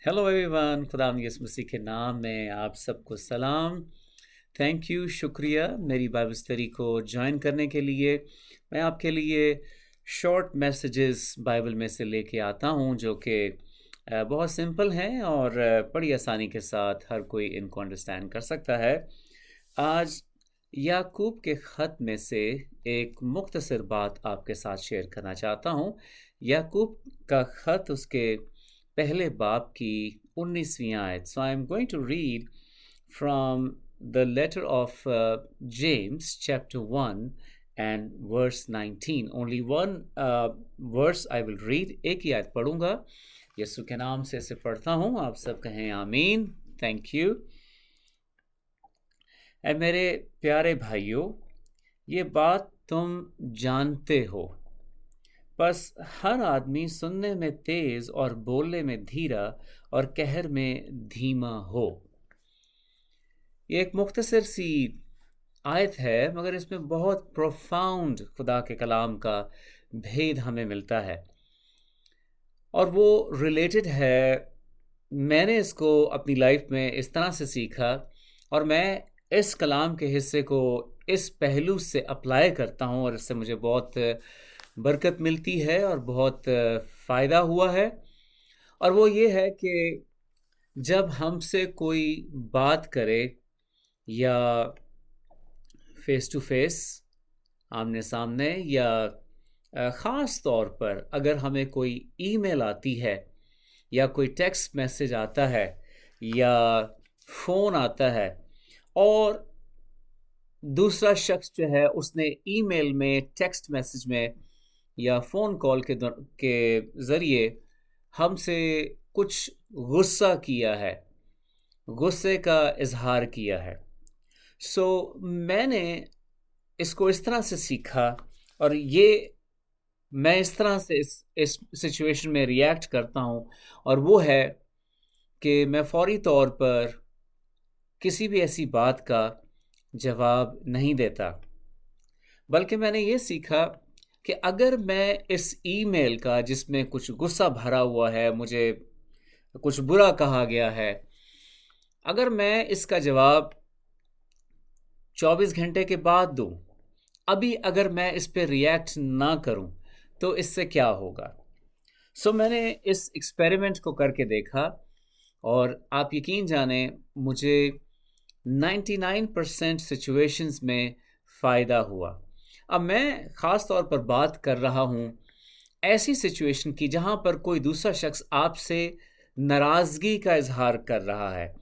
Hello everyone, खुदा यसु मसीह के नाम में आप सबको सलाम। थैंक यू, शुक्रिया मेरी बाइबल स्टडी को ज्वाइन करने के लिए। मैं आपके लिए शॉर्ट मैसेजेस बाइबल में से लेके आता हूँ जो कि बहुत सिंपल हैं और बड़ी आसानी के साथ हर कोई इनको अंडरस्टैंड कर सकता है। आज याकूब के ख़त में से एक मुख्तसर बात आपके साथ शेयर करना चाहता हूँ। याकूब का ख़त उसके पहले बाब की 19वीं आयत। So I am going to read from the letter of James chapter 1 and verse 19. Only one verse I will read. एक ही आयत पढ़ूंगा। यीशु के नाम से इसे पढ़ता हूँ, आप सब कहें आमीन। Thank you. ऐ मेरे प्यारे भाइयों, ये बात तुम जानते हो, बस हर आदमी सुनने में तेज और बोलने में धीरा और कहर में धीमा हो। ये एक मुख्तसर सी आयत है, मगर इसमें बहुत प्रोफाउंड खुदा के कलाम का भेद हमें मिलता है और वो रिलेटेड है। मैंने इसको अपनी लाइफ में इस तरह से सीखा और मैं इस कलाम के हिस्से को इस पहलू से अप्लाई करता हूँ और इससे मुझे बहुत बरकत मिलती है और बहुत फ़ायदा हुआ है। और वो ये है कि जब हमसे कोई बात करे या फेस टू फेस, आमने सामने, या ख़ास तौर पर अगर हमें कोई ईमेल आती है या कोई टेक्स्ट मैसेज आता है या फ़ोन आता है और दूसरा शख्स जो है उसने ईमेल में, टेक्स्ट मैसेज में या फ़ोन कॉल के ज़रिए हमसे कुछ गुस्सा किया है, गुस्से का इजहार किया है। सो मैंने इसको इस तरह से सीखा और मैं इस तरह से इस सिचुएशन में रिएक्ट करता हूँ, और वो है कि मैं फौरी तौर पर किसी भी ऐसी बात का जवाब नहीं देता, बल्कि मैंने ये सीखा कि अगर मैं इस ईमेल का, जिसमें कुछ गुस्सा भरा हुआ है, मुझे कुछ बुरा कहा गया है, अगर मैं इसका जवाब 24 घंटे के बाद दूं, अभी अगर मैं इस पे रिएक्ट ना करूं, तो इससे क्या होगा। सो मैंने इस एक्सपेरिमेंट को करके देखा और आप यकीन जाने मुझे 99% सिचुएशंस में फ़ायदा हुआ। अब मैं ख़ास तौर पर बात कर रहा हूँ ऐसी सिचुएशन की जहाँ पर कोई दूसरा शख्स आपसे नाराज़गी का इजहार कर रहा है,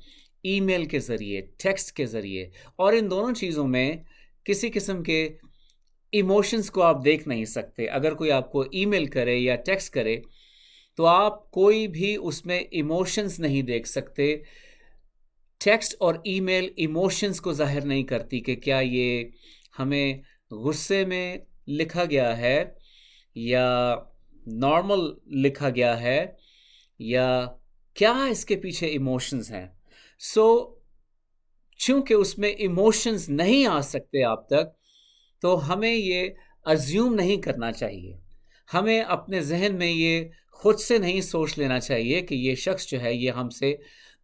ईमेल के ज़रिए, टेक्स्ट के ज़रिए, और इन दोनों चीज़ों में किसी किस्म के इमोशंस को आप देख नहीं सकते। अगर कोई आपको ईमेल करे या टेक्स्ट करे तो आप कोई भी उसमें इमोशंस नहीं देख सकते। टेक्स्ट और ईमेल इमोशंस को ज़ाहिर नहीं करती कि क्या ये हमें गुस्से में लिखा गया है या नॉर्मल लिखा गया है या क्या इसके पीछे इमोशंस हैं। सो चूंकि उसमें इमोशंस नहीं आ सकते आप तक, तो हमें ये अज्यूम नहीं करना चाहिए। हमें अपने जहन में ये खुद से नहीं सोच लेना चाहिए कि ये शख्स जो है ये हमसे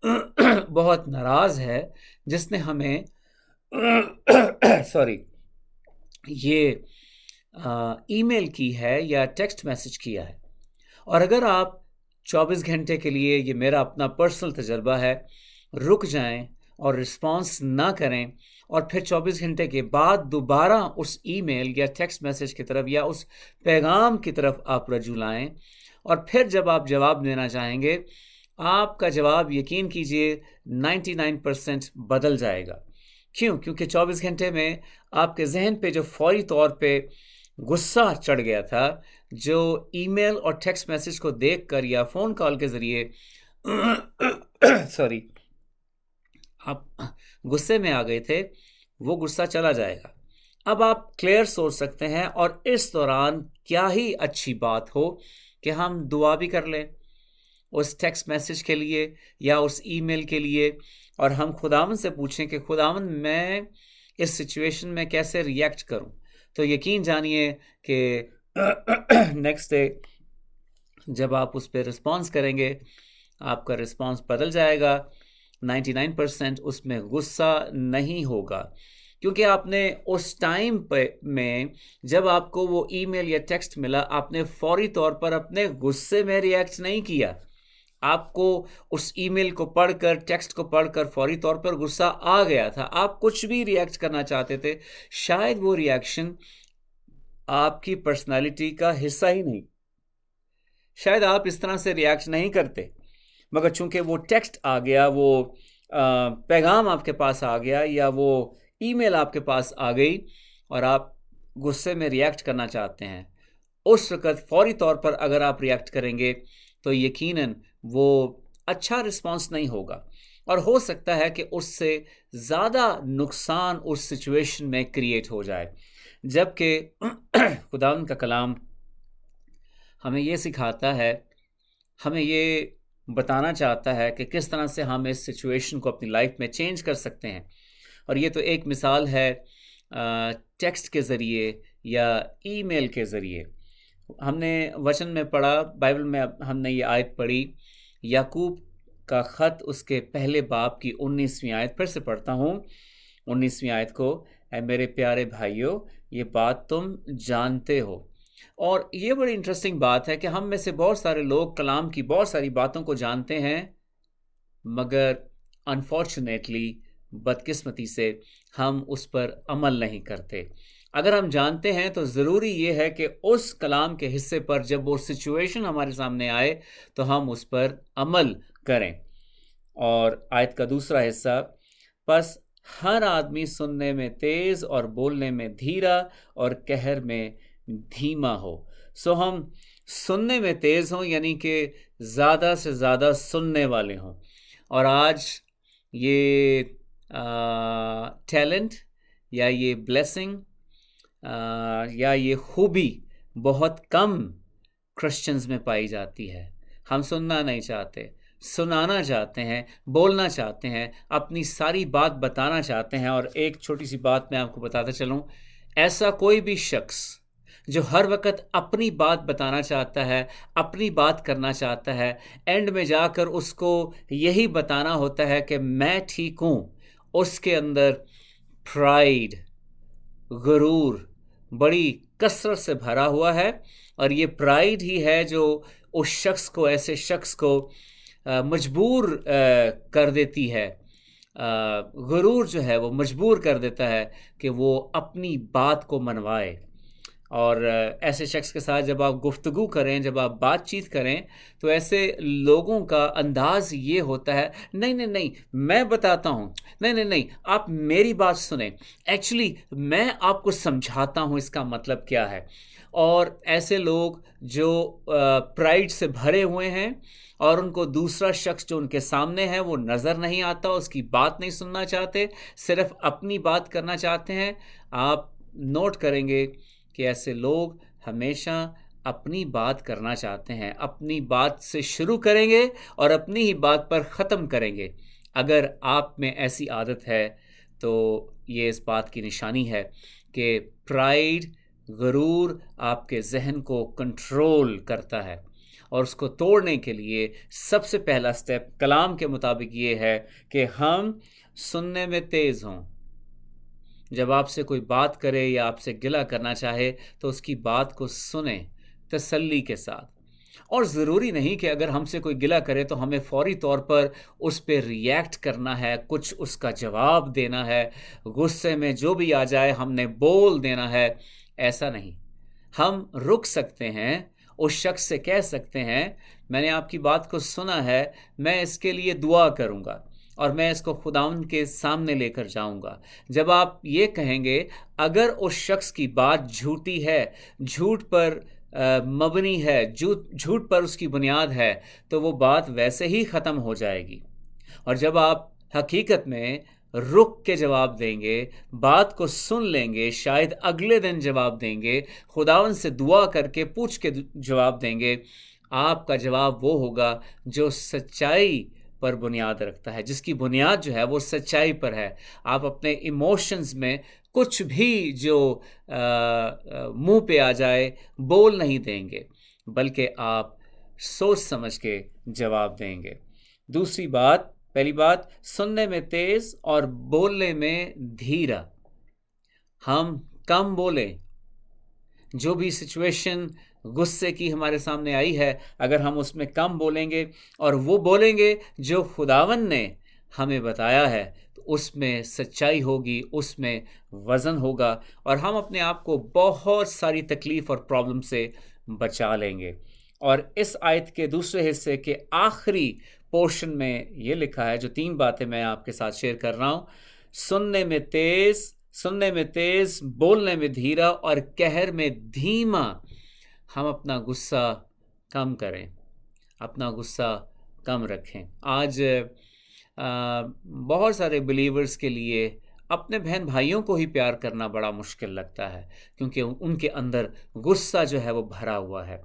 बहुत नाराज़ है, जिसने हमें सॉरी ये ईमेल की है या टेक्स्ट मैसेज किया है। और अगर आप 24 घंटे के लिए, ये मेरा अपना पर्सनल तजर्बा है, रुक जाएं और रिस्पॉन्स ना करें और फिर 24 घंटे के बाद दोबारा उस ईमेल या टेक्स्ट मैसेज की तरफ या उस पैगाम की तरफ आप रजू लाएं, और फिर जब आप जवाब देना चाहेंगे, आपका जवाब यकीन कीजिए 99% बदल जाएगा। क्यों? क्योंकि 24 घंटे में आपके जहन पे जो फौरी तौर पे गुस्सा चढ़ गया था, जो ईमेल और टेक्स्ट मैसेज को देखकर या फ़ोन कॉल के ज़रिए सॉरी आप गुस्से में आ गए थे, वो गुस्सा चला जाएगा। अब आप क्लियर सोच सकते हैं, और इस दौरान क्या ही अच्छी बात हो कि हम दुआ भी कर लें उस टेक्स्ट मैसेज के लिए या उस ईमेल के लिए, और हम खुदावन से पूछें कि खुदावन मैं इस सिचुएशन में कैसे रिएक्ट करूं। तो यकीन जानिए कि नेक्स्ट डे जब आप उस पर रिस्पॉन्स करेंगे آپ کا رسپانس بدل جائے گا. 99% اس میں غصہ نہیں ہوگا، کیونکہ آپ نے اس ٹائم پہ میں جب آپ کو وہ ای میل یا ٹیکسٹ ملا، آپ نے فوری طور پر اپنے غصے میں ریئیکٹ نہیں کیا. آپ کو اس ای میل کو پڑھ کر، ٹیکسٹ کو پڑھ کر فوری طور پر غصہ آ گیا تھا. آپ کچھ بھی ریئیکٹ کرنا چاہتے تھے، شاید وہ ریئیکشن آپ کی پرسنالٹی کا حصہ ہی نہیں، شاید آپ اس طرح سے ریئیکٹ نہیں کرتے، مگر چونکہ وہ ٹیکسٹ آ گیا، وہ پیغام آپ کے پاس آ گیا، یا وہ ای میل آپ کے پاس آ گئی اور آپ غصے میں ریئیکٹ کرنا چاہتے ہیں، اس وقت فوری طور پر اگر آپ ریئیکٹ کریں گے تو یقیناً وہ اچھا رسپانس نہیں ہوگا، اور ہو سکتا ہے کہ اس سے زیادہ نقصان اس سچویشن میں کریٹ ہو جائے. جبکہ خداوند کا کلام ہمیں یہ سکھاتا ہے، ہمیں یہ بتانا چاہتا ہے کہ کس طرح سے ہم اس سچویشن کو اپنی لائف میں چینج کر سکتے ہیں. اور یہ تو ایک مثال ہے ٹیکسٹ کے ذریعے یا ای میل کے ذریعے. ہم نے وچن میں پڑھا، بائبل میں ہم نے یہ آیت پڑھی، یعقوب کا خط اس کے پہلے باب کی 19ویں آیت. پھر سے پڑھتا ہوں 19ویں آیت کو. اے میرے پیارے بھائیو، یہ بات تم جانتے ہو. اور یہ بڑی انٹرسٹنگ بات ہے کہ ہم میں سے بہت سارے لوگ کلام کی بہت ساری باتوں کو جانتے ہیں، مگر انفارچونیٹلی، بدقسمتی سے ہم اس پر عمل نہیں کرتے. اگر ہم جانتے ہیں تو ضروری یہ ہے کہ اس کلام کے حصے پر جب وہ سچویشن ہمارے سامنے آئے تو ہم اس پر عمل کریں. اور آیت کا دوسرا حصہ، پس ہر آدمی سننے میں تیز اور بولنے میں دھیرا اور قہر میں دھیما ہو. سو ہم سننے میں تیز ہوں، یعنی کہ زیادہ سے زیادہ سننے والے ہوں. اور آج یہ ٹیلنٹ یا یہ بلیسنگ یا یہ خوبی بہت کم کرسچنز میں پائی جاتی ہے. ہم سننا نہیں چاہتے، سنانا چاہتے ہیں، بولنا چاہتے ہیں، اپنی ساری بات بتانا چاہتے ہیں. اور ایک چھوٹی سی بات میں آپ کو بتاتا چلوں، ایسا کوئی بھی شخص جو ہر وقت اپنی بات بتانا چاہتا ہے، اپنی بات کرنا چاہتا ہے، اینڈ میں جا کر اس کو یہی بتانا ہوتا ہے کہ میں ٹھیک ہوں، اس کے اندر پرائیڈ، غرور بڑی کثرت سے بھرا ہوا ہے. اور یہ پرائیڈ ہی ہے جو اس شخص کو، ایسے شخص کو مجبور کر دیتی ہے. غرور جو ہے وہ مجبور کر دیتا ہے کہ وہ اپنی بات کو منوائے. اور ایسے شخص کے ساتھ جب آپ گفتگو کریں، جب آپ بات چیت کریں، تو ایسے لوگوں کا انداز یہ ہوتا ہے، نہیں نہیں نہیں میں بتاتا ہوں، نہیں نہیں نہیں آپ میری بات سنیں، ایکچولی میں آپ کو سمجھاتا ہوں اس کا مطلب کیا ہے. اور ایسے لوگ جو پرائیڈ سے بھرے ہوئے ہیں اور ان کو دوسرا شخص جو ان کے سامنے ہے وہ نظر نہیں آتا، اس کی بات نہیں سننا چاہتے، صرف اپنی بات کرنا چاہتے ہیں، آپ نوٹ کریں گے کہ ایسے لوگ ہمیشہ اپنی بات کرنا چاہتے ہیں، اپنی بات سے شروع کریں گے اور اپنی ہی بات پر ختم کریں گے. اگر آپ میں ایسی عادت ہے تو یہ اس بات کی نشانی ہے کہ پرائیڈ، غرور آپ کے ذہن کو کنٹرول کرتا ہے. اور اس کو توڑنے کے لیے سب سے پہلا سٹیپ کلام کے مطابق یہ ہے کہ ہم سننے میں تیز ہوں. جب آپ سے کوئی بات کرے یا آپ سے گلہ کرنا چاہے تو اس کی بات کو سنیں تسلی کے ساتھ. اور ضروری نہیں کہ اگر ہم سے کوئی گلہ کرے تو ہمیں فوری طور پر اس پہ ریئیکٹ کرنا ہے، کچھ اس کا جواب دینا ہے، غصے میں جو بھی آ جائے ہم نے بول دینا ہے. ایسا نہیں. ہم رک سکتے ہیں، اس شخص سے کہہ سکتے ہیں میں نے آپ کی بات کو سنا ہے، میں اس کے لیے دعا کروں گا اور میں اس کو خداوند کے سامنے لے کر جاؤں گا. جب آپ یہ کہیں گے، اگر اس شخص کی بات جھوٹی ہے، جھوٹ پر مبنی ہے، جھوٹ پر اس کی بنیاد ہے، تو وہ بات ویسے ہی ختم ہو جائے گی. اور جب آپ حقیقت میں رک کے جواب دیں گے، بات کو سن لیں گے، شاید اگلے دن جواب دیں گے، خداوند سے دعا کر کے پوچھ کے جواب دیں گے، آپ کا جواب وہ ہوگا جو سچائی پر بنیاد رکھتا ہے، جس کی بنیاد جو ہے وہ سچائی پر ہے. آپ اپنے ایموشنز میں کچھ بھی جو منہ پہ آ جائے بول نہیں دیں گے، بلکہ آپ سوچ سمجھ کے جواب دیں گے. दूसरी बात, पहली बात, सुनने में तेज और बोलने में धीरा। हम कम बोलें। जो भी सिचुएशन गुस्से की हमारे सामने आई है, अगर हम उसमें कम बोलेंगे और वो बोलेंगे जो खुदावन ने हमें बताया है, तो उसमें सच्चाई होगी, उसमें वज़न होगा और हम अपने आप को बहुत सारी तकलीफ़ और प्रॉब्लम से बचा लेंगे। और इस आयत के दूसरे हिस्से के आखिरी पोर्शन में ये लिखा है, जो 3 बातें मैं आपके साथ शेयर कर रहा हूँ, सुनने में तेज, बोलने में धीरा और कहर में धीमा। हम अपना गुस्सा कम करें, अपना गुस्सा कम रखें। आज बहुत सारे बिलीवर्स के लिए अपने बहन भाइयों को ही प्यार करना बड़ा मुश्किल लगता है, क्योंकि उनके अंदर गुस्सा जो है वो भरा हुआ है।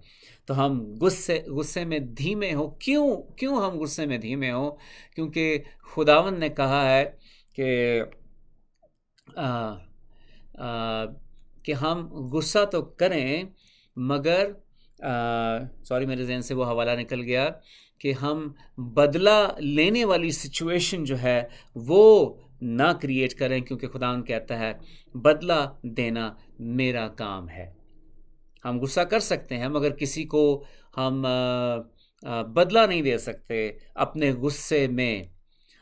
तो हम गुस्से में धीमे हो। क्यों हम गुस्से में धीमे हो? क्योंकि खुदावन ने कहा है कि कि हम गुस्सा तो करें, मगर सॉरी मेरे ज़हन से वो हवाला निकल गया, कि हम बदला लेने वाली सिचुएशन जो है वो ना क्रिएट करें, क्योंकि खुदावन कहता है बदला देना मेरा काम है। हम गुस्सा कर सकते हैं, मगर किसी को हम बदला नहीं दे सकते अपने गुस्से में।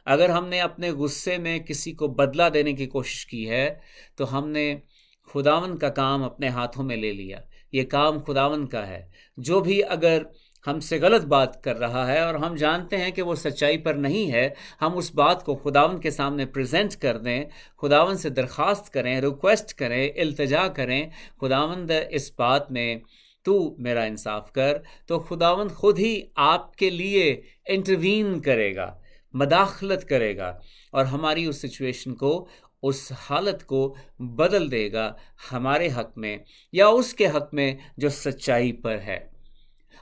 अगर हमने अपने गुस्से में किसी को बदला देने की कोशिश की है, तो हमने खुदावन का काम अपने हाथों में ले लिया। ये काम खुदावन का है। जो भी अगर हमसे गलत बात कर रहा है और हम जानते हैं कि वो सच्चाई पर नहीं है, हम उस बात को खुदावन के सामने प्रेजेंट कर दें, खुदावन से दरख्वास्त करें, रिक्वेस्ट करें, इल्तिजा करें, खुदावंद इस बात में तू मेरा इंसाफ कर, तो खुदावन खुद ही आपके लिए इंटरवीन करेगा, मदाखलत करेगा और हमारी उस सिचुएशन को, उस हालत को बदल देगा हमारे हक में या उसके हक में जो सच्चाई पर है।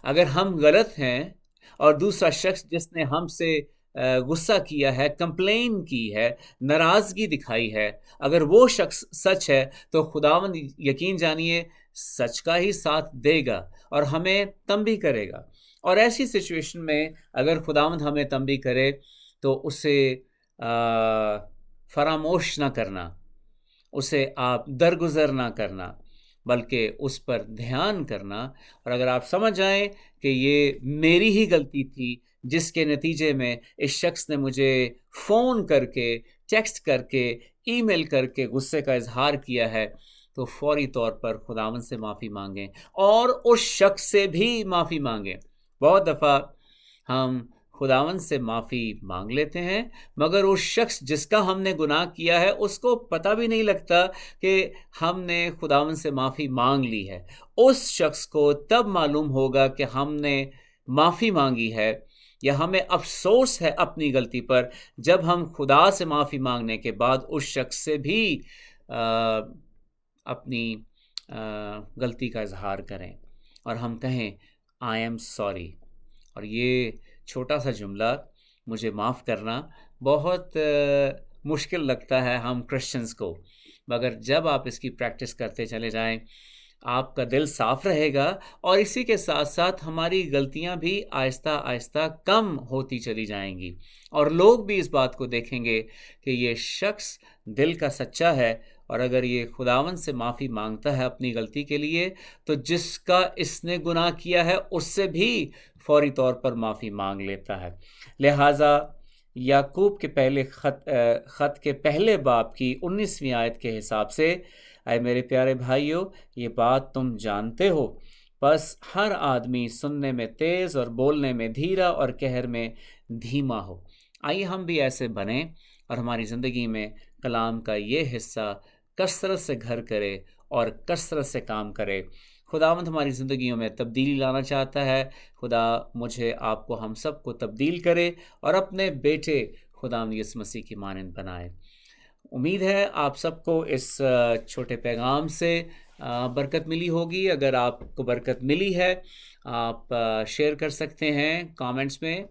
अगर हम गलत हैं और दूसरा शख्स जिसने हमसे गुस्सा किया है, कंप्लेन की है, नाराज़गी दिखाई है, अगर वो शख्स सच है, तो खुदावंद यकीन जानिए सच का ही साथ देगा और हमें तंबीह करेगा। और ऐसी सिचुएशन में अगर खुदावंद हमें तंबीह करे, तो उसे फरामोश ना करना, उसे आप दरगुजर ना करना, बल्कि उस पर ध्यान करना। और अगर आप समझ जाएं कि ये मेरी ही गलती थी, जिसके नतीजे में इस शख्स ने मुझे फ़ोन करके, टेक्स्ट करके, ईमेल करके गुस्से का इजहार किया है, तो फौरी तौर पर खुदावंद से माफ़ी मांगें और उस शख्स से भी माफ़ी मांगें। बहुत दफ़ा हम खुदावंद से माफ़ी मांग लेते हैं, मगर उस शख्स जिसका हमने गुनाह किया है उसको पता भी नहीं लगता कि हमने खुदावंद से माफ़ी मांग ली है। उस शख्स को तब मालूम होगा कि हमने माफ़ी मांगी है या हमें अफसोस है अपनी गलती पर, जब हम खुदा से माफ़ी मांगने के बाद उस शख्स से भी अपनी गलती का इजहार करें और हम कहें आई एम सॉरी। और ये छोटा सा जुमला, मुझे माफ़ करना, बहुत मुश्किल लगता है हम क्रिश्चियंस को, मगर जब आप इसकी प्रैक्टिस करते चले जाएं, आपका दिल साफ रहेगा और इसी के साथ साथ हमारी गलतियां भी आहिस्ता आहिस्ता कम होती चली जाएंगी और लोग भी इस बात को देखेंगे कि ये शख्स दिल का सच्चा है और अगर ये खुदावंद से माफ़ी मांगता है अपनी गलती के लिए, तो जिसका इसने गुनाह किया है उससे भी फौरी तौर पर माफ़ी मांग लेता है। लिहाजा याकूब के पहले ख़त के पहले बाब की 19वीं आयत के हिसाब से, ऐ मेरे प्यारे भाइयों, ये बात तुम जानते हो, बस हर आदमी सुनने में तेज़ और बोलने में धीरा और कहर में धीमा हो। आइए हम भी ऐसे बने और हमारी ज़िंदगी में कलाम का ये हिस्सा कसरत से घर करे और कसरत से काम करे। खुदावंद हमारी ज़िंदगियों में तब्दीली लाना चाहता है। खुदा मुझे, आपको, हम सब को तब्दील करे और अपने बेटे खुदावंद यीशु मसीह की मानंद बनाए। उम्मीद है आप सबको इस छोटे पैगाम से बरकत मिली होगी। अगर आपको बरकत मिली है, आप शेयर कर सकते हैं कमेंट्स में,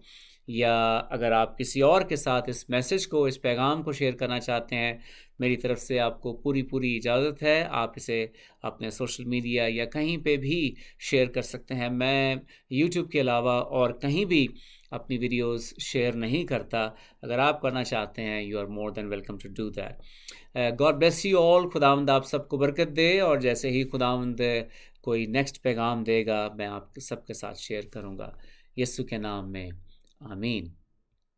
یا اگر آپ کسی اور کے ساتھ اس میسج کو، اس پیغام کو شیئر کرنا چاہتے ہیں، میری طرف سے آپ کو پوری اجازت ہے. آپ اسے اپنے سوشل میڈیا یا کہیں پہ بھی شیئر کر سکتے ہیں. میں یوٹیوب کے علاوہ اور کہیں بھی اپنی ویڈیوز شیئر نہیں کرتا. اگر آپ کرنا چاہتے ہیں، you are more than welcome to do that. God bless you all. خداوند آپ سب کو برکت دے، اور جیسے ہی خداوند کوئی نیکسٹ پیغام دے گا میں آپ سب کے ساتھ شیئر کروں گا. یسوع کے نام میں آمین.